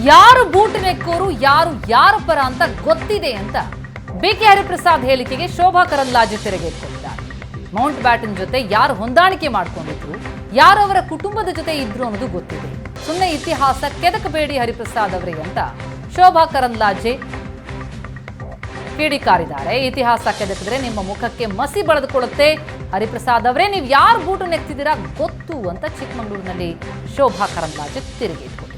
ಯಾರು ಬೂಟ್ ನೆಕ್ಕೋರು ಯಾರ ಪರ ಅಂತ ಗೊತ್ತಿದೆ ಅಂತ ಬಿಕೆ ಹರಿಪ್ರಸಾದ್ ಹೇಳಿಕೆಗೆ ಶೋಭಾ ಕರಂದ್ಲಾಜೆ ತಿರುಗೇರಿಕೊಂಡಿದ್ದಾರೆ. ಮೌಂಟ್ ಬ್ಯಾಟನ್ ಜೊತೆ ಯಾರು ಹೊಂದಾಣಿಕೆ ಮಾಡ್ಕೊಂಡಿದ್ರು, ಯಾರು ಅವರ ಕುಟುಂಬದ ಜೊತೆ ಇದ್ರು ಅನ್ನೋದು ಗೊತ್ತಿದೆ. ಸುಮ್ಮನೆ ಇತಿಹಾಸ ಕೆದಕಬೇಡಿ ಹರಿಪ್ರಸಾದ್ ಅವರಿಗೆ ಅಂತ ಶೋಭಾ ಕರಂದ್ಲಾಜೆ ಕಿಡಿಕಾರಿದ್ದಾರೆ. ಇತಿಹಾಸ ಕೆದಕಿದ್ರೆ ನಿಮ್ಮ ಮುಖಕ್ಕೆ ಮಸಿ ಬಳಿದುಕೊಳ್ಳುತ್ತೆ. ಹರಿಪ್ರಸಾದ್ ಅವರೇ, ನೀವು ಯಾರು ಬೂಟು ನೆಕ್ತಿದ್ದೀರಾ ಗೊತ್ತು ಅಂತ ಚಿಕ್ಕಮಗಳೂರಿನಲ್ಲಿ ಶೋಭಾ ಕರಂದ್ಲಾಜೆ ತಿರುಗೇರಿಕೊಂಡಿದ್ದಾರೆ.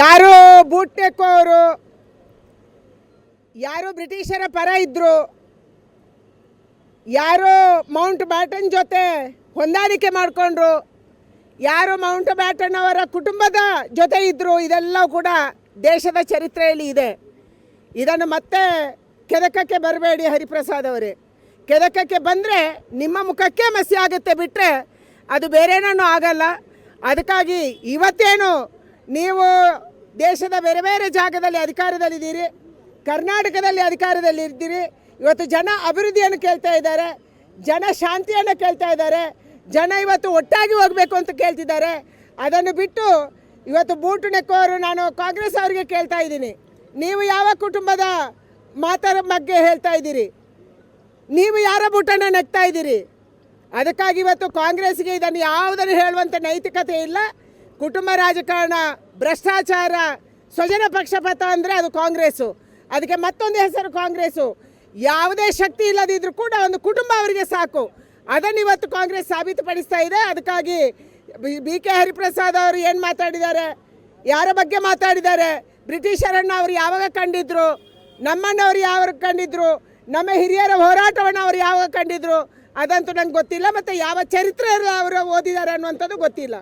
ಯಾರು ಬೂಟ್ ನೆಕ್ಕುವವರು, ಯಾರು ಬ್ರಿಟಿಷರ ಪರ ಇದ್ರು, ಯಾರು ಮೌಂಟ್ ಬ್ಯಾಟನ್ ಜೊತೆ ಹೊಂದಾಣಿಕೆ ಮಾಡಿಕೊಂಡ್ರು, ಯಾರು ಮೌಂಟ್ ಬ್ಯಾಟನ್ ಅವರ ಕುಟುಂಬದ ಜೊತೆ ಇದ್ದರು, ಇದೆಲ್ಲವೂ ಕೂಡ ದೇಶದ ಚರಿತ್ರೆಯಲ್ಲಿ ಇದೆ. ಇದನ್ನು ಮತ್ತೆ ಕೆದಕಕ್ಕೆ ಬರಬೇಡಿ ಹರಿಪ್ರಸಾದ್ ಅವರೇ. ಕೆದಕಕ್ಕೆ ಬಂದರೆ ನಿಮ್ಮ ಮುಖಕ್ಕೆ ಮಸಿ ಆಗುತ್ತೆ ಬಿಟ್ಟರೆ ಅದು ಬೇರೆನೂ ಆಗಲ್ಲ. ಅದಕ್ಕಾಗಿ ಇವತ್ತೇನು ನೀವು ದೇಶದ ಬೇರೆ ಬೇರೆ ಜಾಗದಲ್ಲಿ ಅಧಿಕಾರದಲ್ಲಿದ್ದೀರಿ, ಕರ್ನಾಟಕದಲ್ಲಿ ಅಧಿಕಾರದಲ್ಲಿ ಇದ್ದೀರಿ. ಇವತ್ತು ಜನ ಅಭಿವೃದ್ಧಿಯನ್ನು ಕೇಳ್ತಾ ಇದ್ದಾರೆ, ಜನ ಶಾಂತಿಯನ್ನು ಕೇಳ್ತಾ ಇದ್ದಾರೆ, ಜನ ಇವತ್ತು ಒಟ್ಟಾಗಿ ಹೋಗಬೇಕು ಅಂತ ಕೇಳ್ತಿದ್ದಾರೆ. ಅದನ್ನು ಬಿಟ್ಟು ಇವತ್ತು ಬೂಟು ನೆಕ್ಕೋರು, ನಾನು ಕಾಂಗ್ರೆಸ್ ಅವರಿಗೆ ಕೇಳ್ತಾ ಇದ್ದೀನಿ, ನೀವು ಯಾವ ಕುಟುಂಬದ ಮಾತರ ಬಗ್ಗೆ ಹೇಳ್ತಾ ಇದ್ದೀರಿ? ನೀವು ಯಾರ ಬೂಟನ್ನು ನೆಕ್ತಾ ಇದ್ದೀರಿ? ಅದಕ್ಕಾಗಿ ಇವತ್ತು ಕಾಂಗ್ರೆಸ್ಗೆ ಇದನ್ನು ಯಾವುದನ್ನು ಹೇಳುವಂಥ ನೈತಿಕತೆ ಇಲ್ಲ. ಕುಟುಂಬ ರಾಜಕಾರಣ, ಭ್ರಷ್ಟಾಚಾರ, ಸ್ವಜನ ಪಕ್ಷಪಾತ ಅಂದರೆ ಅದು ಕಾಂಗ್ರೆಸ್ಸು. ಅದಕ್ಕೆ ಮತ್ತೊಂದು ಹೆಸರು ಕಾಂಗ್ರೆಸ್ಸು. ಯಾವುದೇ ಶಕ್ತಿ ಇಲ್ಲದಿದ್ದರೂ ಕೂಡ ಒಂದು ಕುಟುಂಬ ಅವರಿಗೆ ಸಾಕು. ಅದನ್ನು ಇವತ್ತು ಕಾಂಗ್ರೆಸ್ ಸಾಬೀತುಪಡಿಸ್ತಾ ಇದೆ. ಅದಕ್ಕಾಗಿ ಬಿಕೆ ಹರಿಪ್ರಸಾದ್ ಅವರು ಏನು ಮಾತಾಡಿದ್ದಾರೆ, ಯಾರ ಬಗ್ಗೆ ಮಾತಾಡಿದ್ದಾರೆ, ಬ್ರಿಟಿಷರನ್ನು ಅವರು ಯಾವಾಗ ಕಂಡಿದ್ರು, ನಮ್ಮನ್ನು ಅವರು ಯಾವಾಗ ಕಂಡಿದ್ರು, ನಮ್ಮ ಹಿರಿಯರ ಹೋರಾಟವನ್ನು ಅವರು ಯಾವಾಗ ಕಂಡಿದ್ರು, ಅದಂತೂ ನಂಗೆ ಗೊತ್ತಿಲ್ಲ. ಮತ್ತು ಯಾವ ಚರಿತ್ರೆಯಲ್ಲಿ ಅವರು ಓದಿದ್ದಾರೆ ಅನ್ನುವಂಥದ್ದು ಗೊತ್ತಿಲ್ಲ.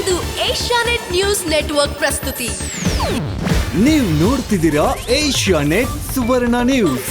ಇದು ಏಷ್ಯಾನೆಟ್ ನ್ಯೂಸ್ ನೆಟ್ವರ್ಕ್ ಪ್ರಸ್ತುತಿ. ನೀವು ನೋಡ್ತಿದ್ದೀರಾ ಏಷ್ಯಾನೆಟ್ ಸುವರ್ಣ ನ್ಯೂಸ್.